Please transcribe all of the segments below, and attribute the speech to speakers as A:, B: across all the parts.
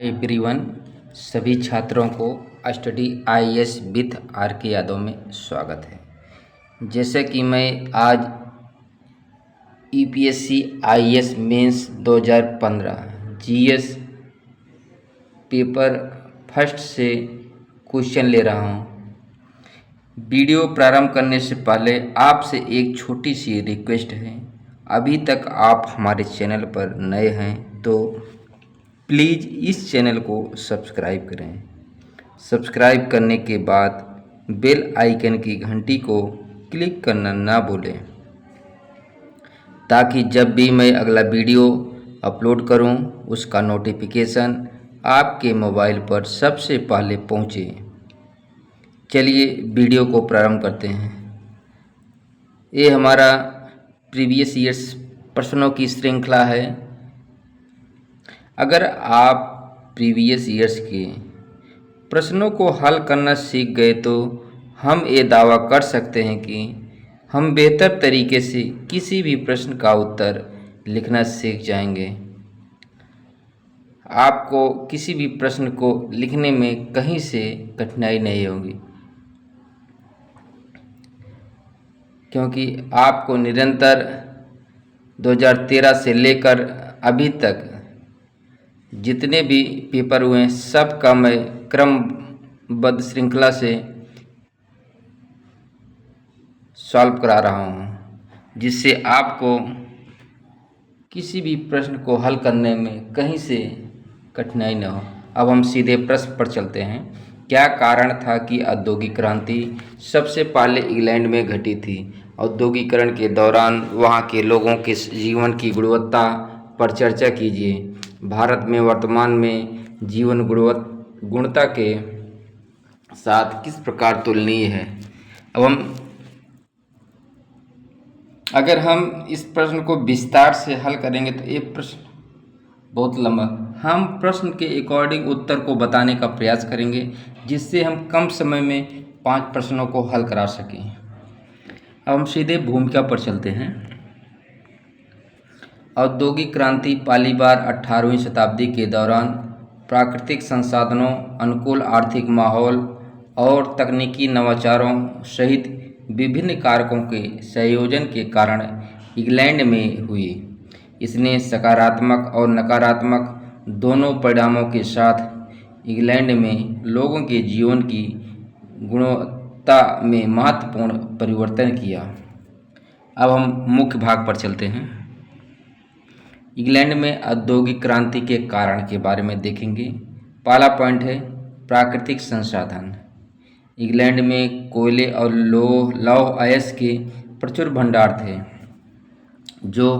A: Everyone, सभी छात्रों को स्टडी आईएएस विथ आर के यादव में स्वागत है। जैसे कि मैं आज UPSC IAS mains 2015 GS paper first से क्वेश्चन ले रहा हूं। वीडियो प्रारंभ करने से पहले आपसे एक छोटी सी रिक्वेस्ट है। अभी तक आप हमारे चैनल पर नए हैं तो प्लीज़ इस चैनल को सब्सक्राइब करें। सब्सक्राइब करने के बाद बेल आइकन की घंटी को क्लिक करना ना भूलें, ताकि जब भी मैं अगला वीडियो अपलोड करूं, उसका नोटिफिकेशन आपके मोबाइल पर सबसे पहले पहुंचे। चलिए वीडियो को प्रारंभ करते हैं। ये हमारा प्रीवियस ईयर्स प्रश्नों की श्रृंखला है। अगर आप प्रीवियस ईयर्स के प्रश्नों को हल करना सीख गए तो हम ये दावा कर सकते हैं कि हम बेहतर तरीके से किसी भी प्रश्न का उत्तर लिखना सीख जाएंगे। आपको किसी भी प्रश्न को लिखने में कहीं से कठिनाई नहीं होगी, क्योंकि आपको निरंतर 2013 से लेकर अभी तक जितने भी पेपर हुए हैं सब का मैं क्रमबद्ध श्रृंखला से सॉल्व करा रहा हूं, जिससे आपको किसी भी प्रश्न को हल करने में कहीं से कठिनाई न हो। अब हम सीधे प्रश्न पर चलते हैं। क्या कारण था कि औद्योगिक क्रांति सबसे पहले इंग्लैंड में घटी थी? औद्योगिकरण के दौरान वहां के लोगों के जीवन की गुणवत्ता पर चर्चा कीजिए। भारत में वर्तमान में जीवन गुणवत्ता के साथ किस प्रकार तुलनीय है? अब अगर हम इस प्रश्न को विस्तार से हल करेंगे तो ये प्रश्न बहुत लंबा। हम प्रश्न के अकॉर्डिंग उत्तर को बताने का प्रयास करेंगे, जिससे हम कम समय में 5 प्रश्नों को हल करा सकें। अब हम सीधे भूमिका पर चलते हैं। औद्योगिक क्रांति पहली बार 18वीं शताब्दी के दौरान प्राकृतिक संसाधनों, अनुकूल आर्थिक माहौल और तकनीकी नवाचारों सहित विभिन्न कारकों के संयोजन के कारण इंग्लैंड में हुई। इसने सकारात्मक और नकारात्मक दोनों परिणामों के साथ इंग्लैंड में लोगों के जीवन की गुणवत्ता में महत्वपूर्ण परिवर्तन किया। अब हम मुख्य भाग पर चलते हैं। इंग्लैंड में औद्योगिक क्रांति के कारण के बारे में देखेंगे। पहला पॉइंट है प्राकृतिक संसाधन। इंग्लैंड में कोयले और लौह अयस्क के प्रचुर भंडार थे, जो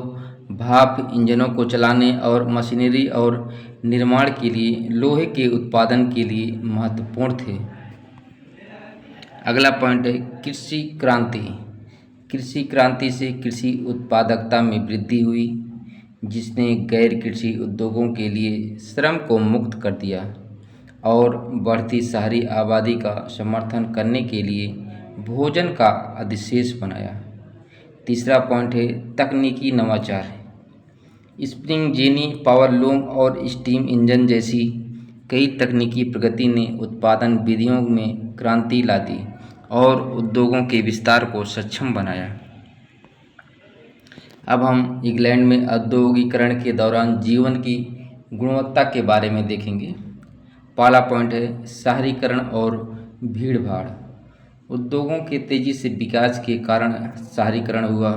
A: भाप इंजनों को चलाने और मशीनरी और निर्माण के लिए लोहे के उत्पादन के लिए महत्वपूर्ण थे। अगला पॉइंट है कृषि क्रांति। कृषि क्रांति से कृषि उत्पादकता में वृद्धि हुई, जिसने गैर कृषि उद्योगों के लिए श्रम को मुक्त कर दिया और बढ़ती शहरी आबादी का समर्थन करने के लिए भोजन का अधिशेष बनाया। तीसरा पॉइंट है तकनीकी नवाचार। स्प्रिंग जेनी, पावरलूम और स्टीम इंजन जैसी कई तकनीकी प्रगति ने उत्पादन विधियों में क्रांति ला दी और उद्योगों के विस्तार को सक्षम बनाया। अब हम इंग्लैंड में औद्योगिकरण के दौरान जीवन की गुणवत्ता के बारे में देखेंगे। पहला पॉइंट है शहरीकरण और भीड़भाड़। उद्योगों के तेजी से विकास के कारण शहरीकरण हुआ।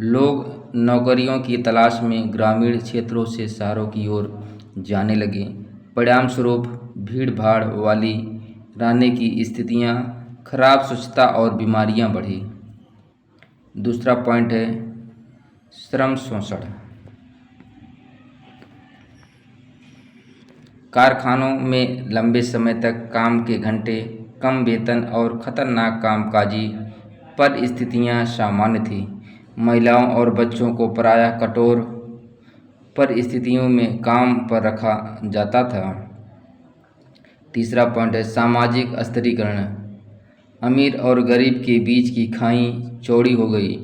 A: लोग नौकरियों की तलाश में ग्रामीण क्षेत्रों से शहरों की ओर जाने लगे। परिणाम स्वरूप भीड़भाड़ वाली रहने की स्थितियां, खराब स्वच्छता और बीमारियां बढ़ी। दूसरा पॉइंट है श्रम शोषण। कारखानों में लंबे समय तक काम के घंटे, कम वेतन और खतरनाक कामकाजी परिस्थितियां सामान्य थीं। महिलाओं और बच्चों को प्रायः कठोर परिस्थितियों में काम पर रखा जाता था। तीसरा पॉइंट है सामाजिक स्तरीकरण। अमीर और गरीब के बीच की खाई चौड़ी हो गई।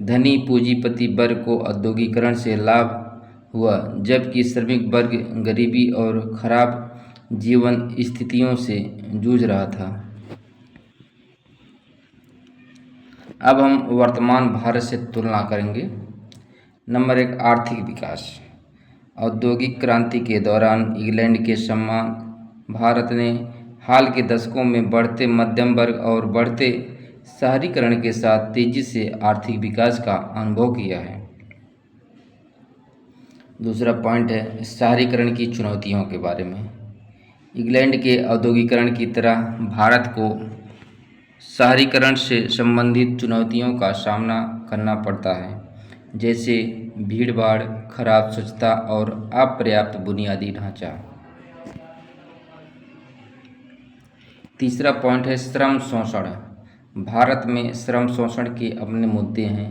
A: धनी पूंजीपति वर्ग को औद्योगिकरण से लाभ हुआ, जबकि श्रमिक वर्ग गरीबी और खराब जीवन स्थितियों से जूझ रहा था। अब हम वर्तमान भारत से तुलना करेंगे। नंबर 1, आर्थिक विकास। औद्योगिक क्रांति के दौरान इंग्लैंड के समान भारत ने हाल के दशकों में बढ़ते मध्यम वर्ग और बढ़ते शहरीकरण के साथ तेजी से आर्थिक विकास का अनुभव किया है। दूसरा पॉइंट है शहरीकरण की चुनौतियों के बारे में। इंग्लैंड के औद्योगिकरण की तरह भारत को शहरीकरण से संबंधित चुनौतियों का सामना करना पड़ता है, जैसे भीड़भाड़, खराब स्वच्छता और अपर्याप्त बुनियादी ढांचा। तीसरा पॉइंट है श्रम शोषण। भारत में श्रम शोषण के अपने मुद्दे हैं,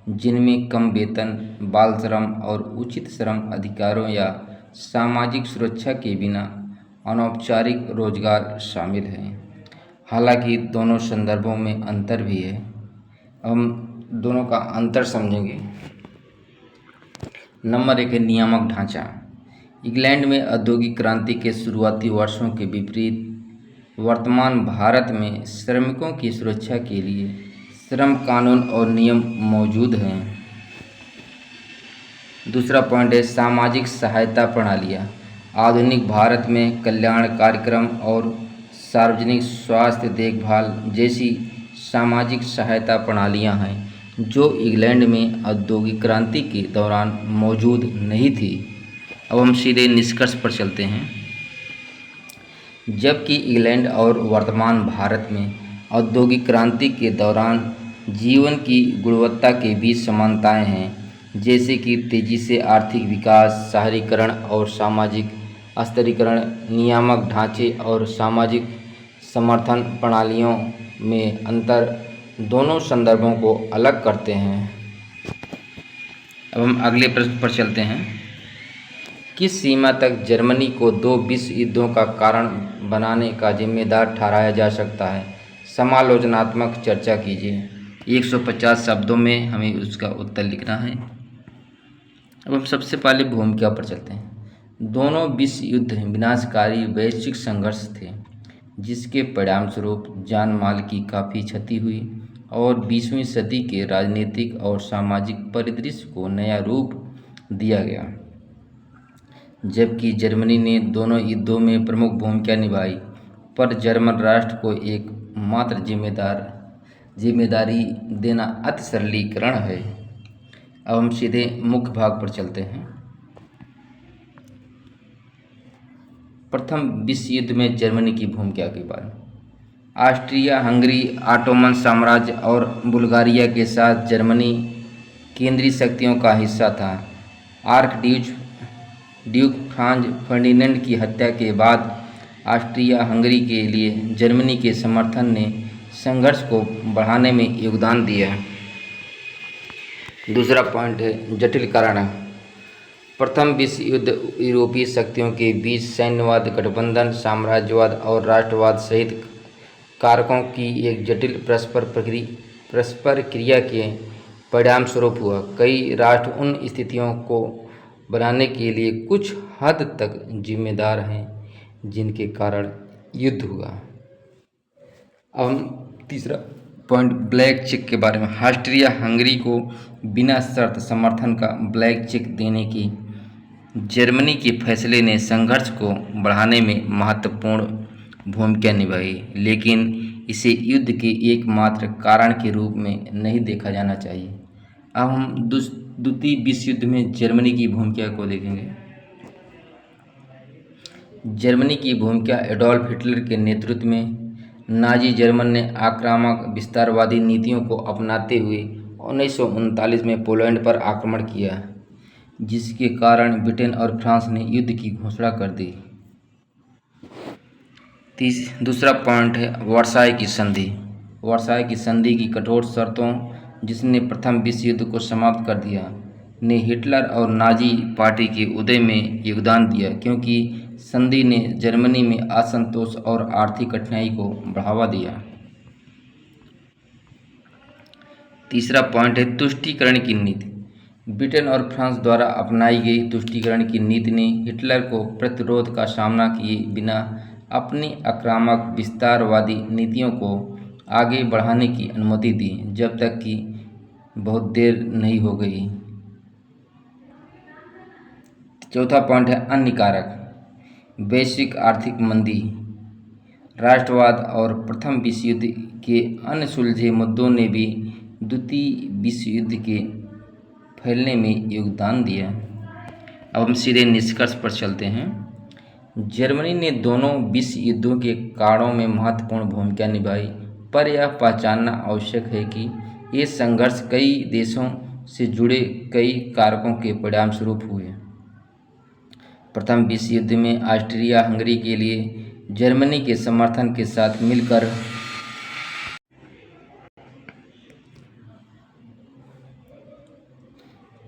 A: जिनमें कम वेतन, बाल श्रम और उचित श्रम अधिकारों या सामाजिक सुरक्षा के बिना अनौपचारिक रोजगार शामिल हैं। हालांकि दोनों संदर्भों में अंतर भी है। हम दोनों का अंतर समझेंगे। नंबर 1 है नियामक ढांचा। इंग्लैंड में औद्योगिक क्रांति के शुरुआती वर्षों के विपरीत वर्तमान भारत में श्रमिकों की सुरक्षा के लिए श्रम कानून और नियम मौजूद हैं। दूसरा पॉइंट है सामाजिक सहायता प्रणालियाँ। आधुनिक भारत में कल्याण कार्यक्रम और सार्वजनिक स्वास्थ्य देखभाल जैसी सामाजिक सहायता प्रणालियाँ हैं, जो इंग्लैंड में औद्योगिक क्रांति के दौरान मौजूद नहीं थी। अब हम सीधे निष्कर्ष पर चलते हैं। जबकि इंग्लैंड और वर्तमान भारत में औद्योगिक क्रांति के दौरान जीवन की गुणवत्ता के बीच समानताएं हैं, जैसे कि तेजी से आर्थिक विकास, शहरीकरण और सामाजिक स्तरीकरण, नियामक ढांचे और सामाजिक समर्थन प्रणालियों में अंतर दोनों संदर्भों को अलग करते हैं। अब हम अगले प्रश्न पर चलते हैं। किस सीमा तक जर्मनी को 2 विश्व युद्धों का कारण बनाने का जिम्मेदार ठहराया जा सकता है? समालोचनात्मक चर्चा कीजिए। 150 शब्दों में हमें उसका उत्तर लिखना है। अब हम सबसे पहले भूमिका पर चलते हैं। दोनों विश्व युद्ध विनाशकारी वैश्विक संघर्ष थे, जिसके परिणामस्वरूप जान माल की काफ़ी क्षति हुई और 20वीं सदी के राजनीतिक और सामाजिक परिदृश्य को नया रूप दिया गया। जबकि जर्मनी ने दोनों युद्धों में प्रमुख भूमिका निभाई, पर जर्मन राष्ट्र को एक मात्र जिम्मेदारी देना अति सरलीकरण है। अब हम सीधे मुख्य भाग पर चलते हैं। प्रथम विश्व युद्ध में जर्मनी की भूमिका के बारे में। ऑस्ट्रिया हंगरी, ऑटोमन साम्राज्य और बुल्गारिया के साथ जर्मनी केंद्रीय शक्तियों का हिस्सा था। ड्यूक फ्रांज फर्डिनेंड की हत्या के बाद ऑस्ट्रिया हंगरी के लिए जर्मनी के समर्थन ने संघर्ष को बढ़ाने में योगदान दिया। दूसरा पॉइंट है जटिल कारण। प्रथम विश्व युद्ध यूरोपीय शक्तियों के बीच सैन्यवाद गठबंधन, साम्राज्यवाद और राष्ट्रवाद सहित कारकों की एक जटिल परस्पर क्रिया के परिणामस्वरूप हुआ। कई राष्ट्र उन स्थितियों को बनाने के लिए कुछ हद तक जिम्मेदार हैं, जिनके कारण युद्ध हुआ। अब हम तीसरा पॉइंट ब्लैक चेक के बारे में। ऑस्ट्रिया हंगरी को बिना शर्त समर्थन का ब्लैक चेक देने की जर्मनी के फैसले ने संघर्ष को बढ़ाने में महत्वपूर्ण भूमिका निभाई, लेकिन इसे युद्ध के एकमात्र कारण के रूप में नहीं देखा जाना चाहिए। अब हम द्वितीय विश्व युद्ध में जर्मनी की भूमिका को देखेंगे। जर्मनी की भूमिका एडोल्फ हिटलर के नेतृत्व में नाजी जर्मन ने आक्रामक विस्तारवादी नीतियों को अपनाते हुए 1939 में पोलैंड पर आक्रमण किया, जिसके कारण ब्रिटेन और फ्रांस ने युद्ध की घोषणा कर दी। दूसरा पॉइंट है वर्साई की संधि। वर्साई की संधि की कठोर शर्तों, जिसने प्रथम विश्व युद्ध को समाप्त कर दिया, ने हिटलर और नाजी पार्टी के उदय में योगदान दिया, क्योंकि संधि ने जर्मनी में असंतोष और आर्थिक कठिनाई को बढ़ावा दिया। तीसरा पॉइंट है तुष्टीकरण की नीति। ब्रिटेन और फ्रांस द्वारा अपनाई गई तुष्टीकरण की नीति ने हिटलर को प्रतिरोध का सामना किए बिना अपनी आक्रामक विस्तारवादी नीतियों को आगे बढ़ाने की अनुमति दी, जब तक कि बहुत देर नहीं हो गई। चौथा पॉइंट है अन्य कारक। वैश्विक आर्थिक मंदी, राष्ट्रवाद और प्रथम विश्व युद्ध के अनसुलझे मुद्दों ने भी द्वितीय विश्व युद्ध के फैलने में योगदान दिया। अब हम सीधे निष्कर्ष पर चलते हैं। जर्मनी ने दोनों विश्व युद्धों के कारणों में महत्वपूर्ण भूमिका निभाई, पर यह पहचानना आवश्यक है कि ये संघर्ष कई देशों से जुड़े कई कारकों के परिणामस्वरूप हुए। प्रथम विश्व युद्ध में ऑस्ट्रिया हंगरी के लिए जर्मनी के समर्थन के साथ मिलकर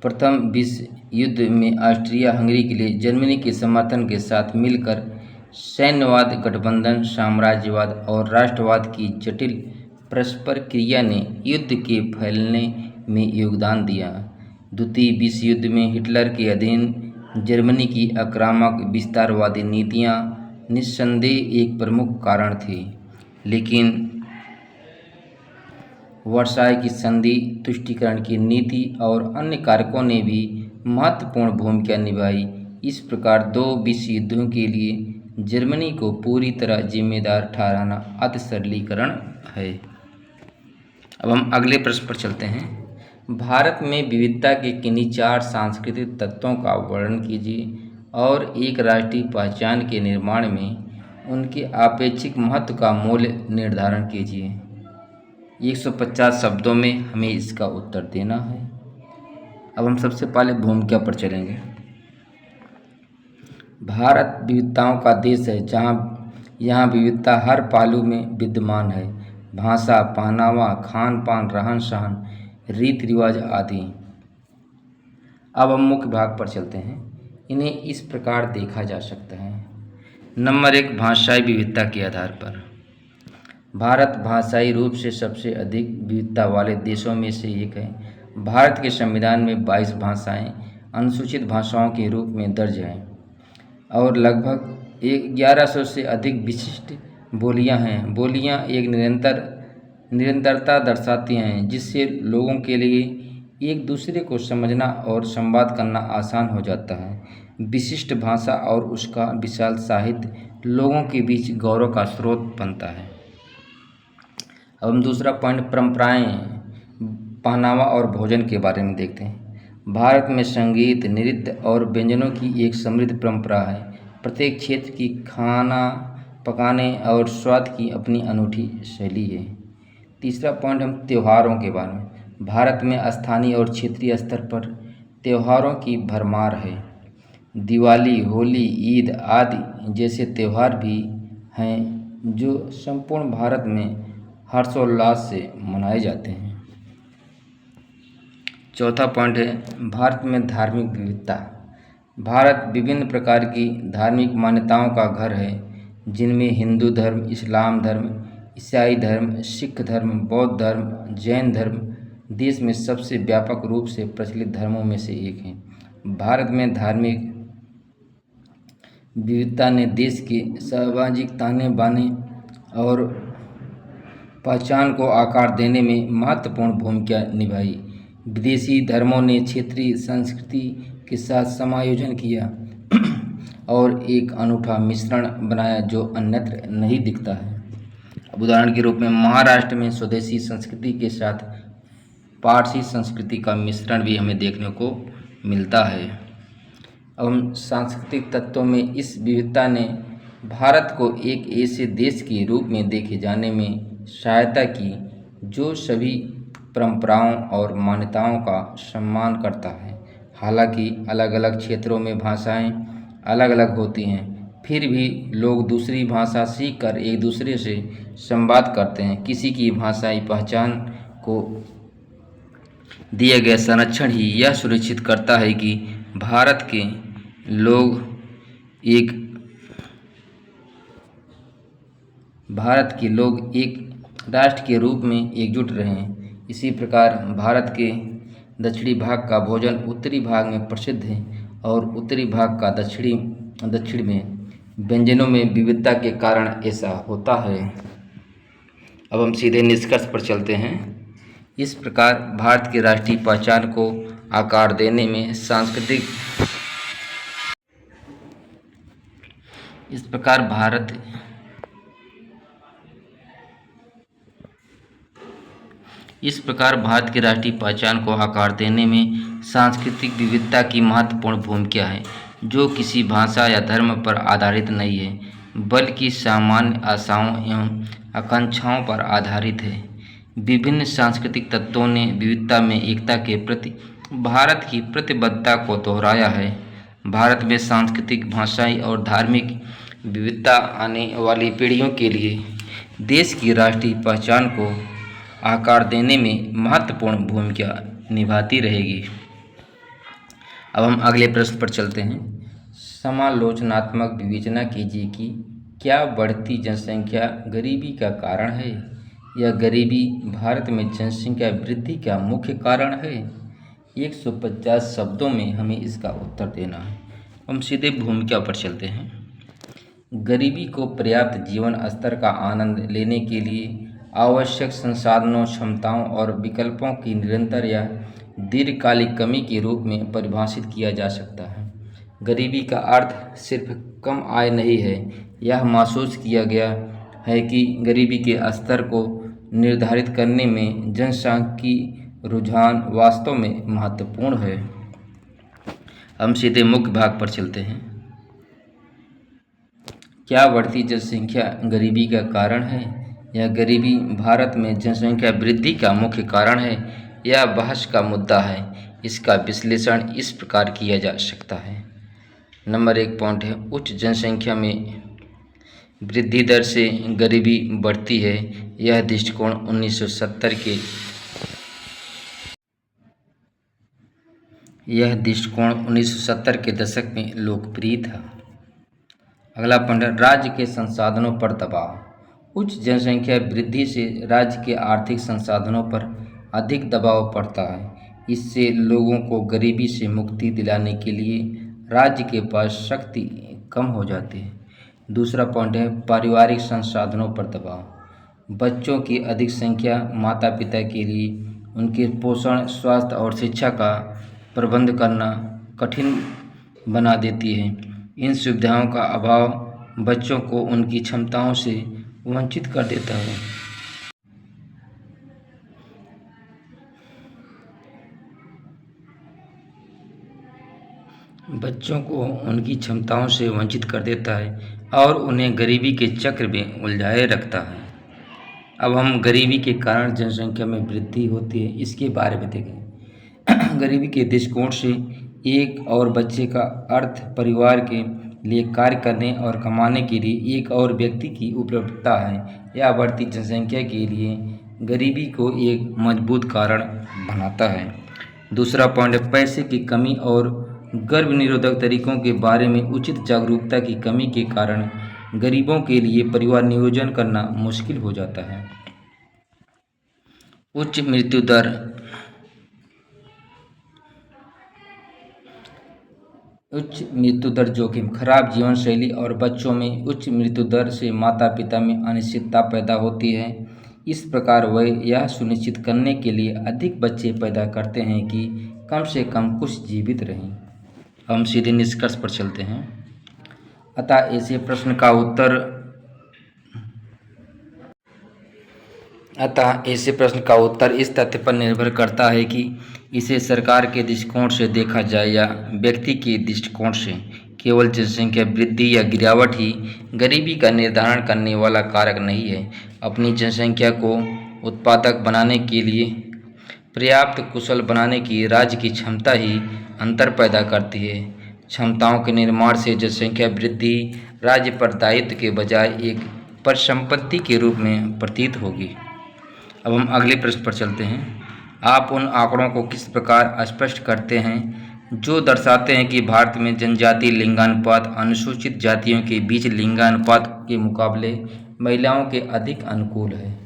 A: प्रथम विश्व युद्ध में ऑस्ट्रिया हंगरी के लिए जर्मनी के समर्थन के साथ मिलकर सैन्यवाद गठबंधन, साम्राज्यवाद और राष्ट्रवाद की जटिल परस्पर क्रिया ने युद्ध के फैलने में योगदान दिया। द्वितीय विश्व युद्ध में हिटलर के अधीन जर्मनी की आक्रामक विस्तारवादी नीतियां निस्संदेह एक प्रमुख कारण थी, लेकिन वर्साय की संधि, तुष्टीकरण की नीति और अन्य कारकों ने भी महत्वपूर्ण भूमिका निभाई। इस प्रकार दो विश्व युद्धों के लिए जर्मनी को पूरी तरह जिम्मेदार ठहराना अति सरलीकरण है। अब हम अगले प्रश्न पर चलते हैं। भारत में विविधता के किन्हीं 4 सांस्कृतिक तत्वों का वर्णन कीजिए और एक राष्ट्रीय पहचान के निर्माण में उनके आपेक्षिक महत्व का मूल्य निर्धारण कीजिए। 150 शब्दों में हमें इसका उत्तर देना है। अब हम सबसे पहले भूमिका पर चलेंगे। भारत विविधताओं का देश है, यहाँ विविधता हर पहलू में विद्यमान है। भाषा, पहनावा, खान पान, रहन सहन, रीति रिवाज आदि। अब हम मुख्य भाग पर चलते हैं। इन्हें इस प्रकार देखा जा सकता है। नंबर 1, भाषाई विविधता के आधार पर भारत भाषाई रूप से सबसे अधिक विविधता वाले देशों में से एक है। भारत के संविधान में 22 भाषाएं अनुसूचित भाषाओं के रूप में दर्ज हैं और लगभग 1100 से अधिक विशिष्ट बोलियां हैं। बोलियां एक निरंतरता दर्शाती हैं, जिससे लोगों के लिए एक दूसरे को समझना और संवाद करना आसान हो जाता है। विशिष्ट भाषा और उसका विशाल साहित्य लोगों के बीच गौरव का स्रोत बनता है। अब हम दूसरा पॉइंट परंपराएं, पहनावा और भोजन के बारे में देखते हैं। भारत में संगीत, नृत्य और व्यंजनों की एक समृद्ध परंपरा है। प्रत्येक क्षेत्र की खाना पकाने और स्वाद की अपनी अनूठी शैली है। तीसरा पॉइंट हम त्योहारों के बारे में। भारत में स्थानीय और क्षेत्रीय स्तर पर त्योहारों की भरमार है। दिवाली, होली, ईद आदि जैसे त्यौहार भी हैं जो संपूर्ण भारत में हर्षोल्लास से मनाए जाते हैं। चौथा पॉइंट है भारत में धार्मिक विविधता। भारत विभिन्न प्रकार की धार्मिक मान्यताओं का घर है, जिनमें हिंदू धर्म, इस्लाम धर्म, ईसाई धर्म, सिख धर्म, बौद्ध धर्म, जैन धर्म देश में सबसे व्यापक रूप से प्रचलित धर्मों में से एक हैं। भारत में धार्मिक विविधता ने देश के सामाजिक ताने बाने और पहचान को आकार देने में महत्वपूर्ण भूमिका निभाई। विदेशी धर्मों ने क्षेत्रीय संस्कृति के साथ समायोजन किया और एक अनूठा मिश्रण बनाया जो अन्यत्र नहीं दिखता है। अब उदाहरण के रूप में महाराष्ट्र में स्वदेशी संस्कृति के साथ पारसी संस्कृति का मिश्रण भी हमें देखने को मिलता है। अब हम सांस्कृतिक तत्वों में इस विविधता ने भारत को एक ऐसे देश के रूप में देखे जाने में सहायता की जो सभी परंपराओं और मान्यताओं का सम्मान करता है। हालांकि अलग अलग क्षेत्रों में भाषाएं अलग अलग होती हैं, फिर भी लोग दूसरी भाषा सीखकर एक दूसरे से संवाद करते हैं। किसी की भाषाई पहचान को दिए गए संरक्षण ही यह सुनिश्चित करता है कि भारत के लोग एक राष्ट्र के रूप में एकजुट रहें। इसी प्रकार भारत के दक्षिणी भाग का भोजन उत्तरी भाग में प्रसिद्ध है और उत्तरी भाग का दक्षिण में व्यंजनों में विविधता के कारण ऐसा होता है। अब हम सीधे निष्कर्ष पर चलते हैं। इस प्रकार भारत की राष्ट्रीय पहचान को आकार देने में भारत की राष्ट्रीय पहचान को आकार देने में सांस्कृतिक विविधता की महत्वपूर्ण भूमिका है, जो किसी भाषा या धर्म पर आधारित नहीं है बल्कि सामान्य आशाओं एवं आकांक्षाओं पर आधारित है। विभिन्न सांस्कृतिक तत्वों ने विविधता में एकता के प्रति भारत की प्रतिबद्धता को दोहराया है। भारत में सांस्कृतिक, भाषाई और धार्मिक विविधता आने वाली पीढ़ियों के लिए देश की राष्ट्रीय पहचान को आकार देने में महत्वपूर्ण भूमिका निभाती रहेगी। अब हम अगले प्रश्न पर चलते हैं। समालोचनात्मक विवेचना कीजिए कि क्या बढ़ती जनसंख्या गरीबी का कारण है या गरीबी भारत में जनसंख्या वृद्धि का मुख्य कारण है? 150 शब्दों में हमें इसका उत्तर देना है। हम सीधे भूमिका पर चलते हैं। गरीबी को पर्याप्त जीवन स्तर का आनंद लेने के लिए आवश्यक संसाधनों, क्षमताओं और विकल्पों की निरंतर या दीर्घकालिक कमी के रूप में परिभाषित किया जा सकता है। गरीबी का अर्थ सिर्फ कम आय नहीं है। यह महसूस किया गया है कि गरीबी के स्तर को निर्धारित करने में जनसांख्यिकी रुझान वास्तव में महत्वपूर्ण है। हम सीधे मुख्य भाग पर चलते हैं। क्या बढ़ती जनसंख्या गरीबी का कारण है या गरीबी भारत में जनसंख्या वृद्धि का मुख्य कारण है? यह बहस का मुद्दा है। इसका विश्लेषण इस प्रकार किया जा सकता है। नंबर 1 पॉइंट है, उच्च जनसंख्या में वृद्धि दर से गरीबी बढ़ती है। यह दृष्टिकोण 1970 के दशक में लोकप्रिय था। अगला पॉइंट है, राज्य के संसाधनों पर दबाव। उच्च जनसंख्या वृद्धि से राज्य के आर्थिक संसाधनों पर अधिक दबाव पड़ता है। इससे लोगों को गरीबी से मुक्ति दिलाने के लिए राज्य के पास शक्ति कम हो जाती है। दूसरा पॉइंट है, पारिवारिक संसाधनों पर दबाव। बच्चों की अधिक संख्या माता पिता के लिए उनके पोषण, स्वास्थ्य और शिक्षा का प्रबंध करना कठिन बना देती है। इन सुविधाओं का अभाव बच्चों को उनकी क्षमताओं से वंचित कर देता है। और उन्हें गरीबी के चक्र में उलझाए रखता है। अब हम गरीबी के कारण जनसंख्या में वृद्धि होती है इसके बारे में देखें। गरीबी के दृष्टिकोण से एक और बच्चे का अर्थ परिवार के लिए कार्य करने और कमाने के लिए एक और व्यक्ति की उपलब्धता है। यह बढ़ती जनसंख्या के लिए गरीबी को एक मजबूत कारण बनाता है। दूसरा पॉइंट है, पैसे की कमी और गर्भ निरोधक तरीकों के बारे में उचित जागरूकता की कमी के कारण गरीबों के लिए परिवार नियोजन करना मुश्किल हो जाता है। उच्च मृत्यु दर जोखिम। खराब जीवन शैली और बच्चों में उच्च मृत्यु दर से माता पिता में अनिश्चितता पैदा होती है। इस प्रकार वे यह सुनिश्चित करने के लिए अधिक बच्चे पैदा करते हैं कि कम से कम कुछ जीवित रहें। हम सीधे निष्कर्ष पर चलते हैं। अतः ऐसे प्रश्न का उत्तर इस तथ्य पर निर्भर करता है कि इसे सरकार के दृष्टिकोण से देखा जाए या व्यक्ति के दृष्टिकोण से। केवल जनसंख्या वृद्धि या गिरावट ही गरीबी का निर्धारण करने वाला कारक नहीं है। अपनी जनसंख्या को उत्पादक बनाने के लिए पर्याप्त कुशल बनाने की राज्य की क्षमता ही अंतर पैदा करती है। क्षमताओं के निर्माण से जनसंख्या वृद्धि राज्य पर दायित्व के बजाय एक परिसंपत्ति के रूप में प्रतीत होगी। अब हम अगले प्रश्न पर चलते हैं। आप उन आंकड़ों को किस प्रकार स्पष्ट करते हैं जो दर्शाते हैं कि भारत में जनजातीय लिंगानुपात अनुसूचित जातियों के बीच लिंगानुपात के मुकाबले महिलाओं के अधिक अनुकूल है?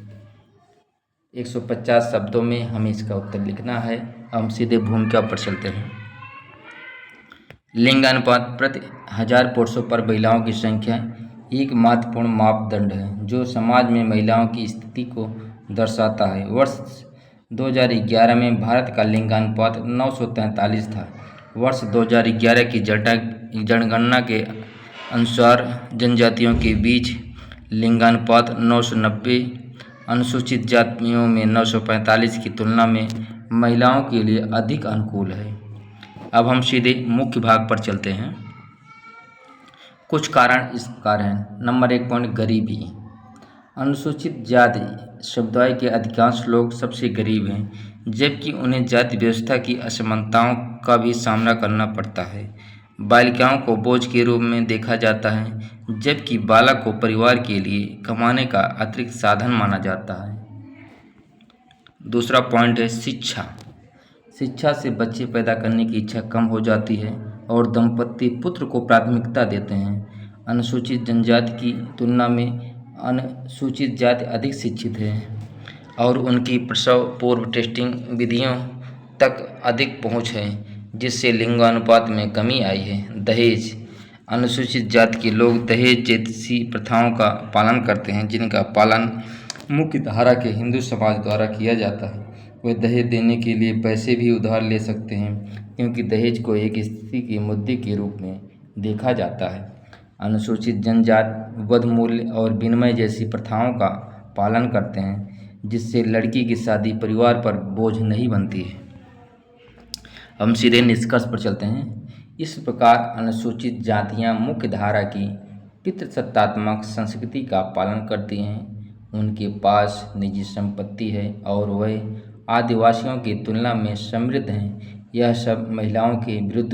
A: 150 शब्दों में हमें इसका उत्तर लिखना है। हम सीधे भूमिका पर चलते हैं। लिंगानुपात प्रति 1000 पुरुषों पर महिलाओं की संख्या एक महत्वपूर्ण मापदंड है जो समाज में महिलाओं की स्थिति को दर्शाता है। वर्ष 2011 में भारत का लिंगानुपात 943 था। वर्ष 2011 की जनगणना के अनुसार जनजातियों के बीच लिंगानुपात 990, अनुसूचित जातियों में 945 की तुलना में महिलाओं के लिए अधिक अनुकूल है। अब हम सीधे मुख्य भाग पर चलते हैं। कुछ कारण इस प्रकार हैं। नंबर 1 पॉइंट गरीबी। अनुसूचित जाति समुदाय के अधिकांश लोग सबसे गरीब हैं, जबकि उन्हें जाति व्यवस्था की असमानताओं का भी सामना करना पड़ता है। बालिकाओं को बोझ के रूप में देखा जाता है, जबकि बालक को परिवार के लिए कमाने का अतिरिक्त साधन माना जाता है। दूसरा पॉइंट है शिक्षा। शिक्षा से बच्चे पैदा करने की इच्छा कम हो जाती है और दंपति पुत्र को प्राथमिकता देते हैं। अनुसूचित जनजाति की तुलना में अनुसूचित जाति अधिक शिक्षित है और उनकी प्रसव पूर्व टेस्टिंग विधियों तक अधिक पहुंच है, जिससे लिंगानुपात में कमी आई है। दहेज। अनुसूचित जाति के लोग दहेज जैसी प्रथाओं का पालन करते हैं, जिनका पालन मुख्य धारा के हिंदू समाज द्वारा किया जाता है। वे दहेज देने के लिए पैसे भी उधार ले सकते हैं, क्योंकि दहेज को एक स्थिति के मुद्दे के रूप में देखा जाता है। अनुसूचित जनजाति वध मूल्य और विनिमय जैसी प्रथाओं का पालन करते हैं, जिससे लड़की की शादी परिवार पर बोझ नहीं बनती है। हम सीधे निष्कर्ष पर चलते हैं। इस प्रकार अनुसूचित जातियां मुख्य धारा की पितृसत्तात्मक संस्कृति का पालन करती हैं। उनके पास निजी संपत्ति है और वे आदिवासियों की तुलना में समृद्ध हैं। यह सब महिलाओं के विरुद्ध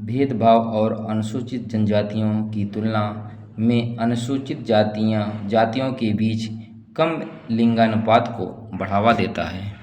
A: भेदभाव और अनुसूचित जनजातियों की तुलना में अनुसूचित जातियों के बीच कम लिंगानुपात को बढ़ावा देता है।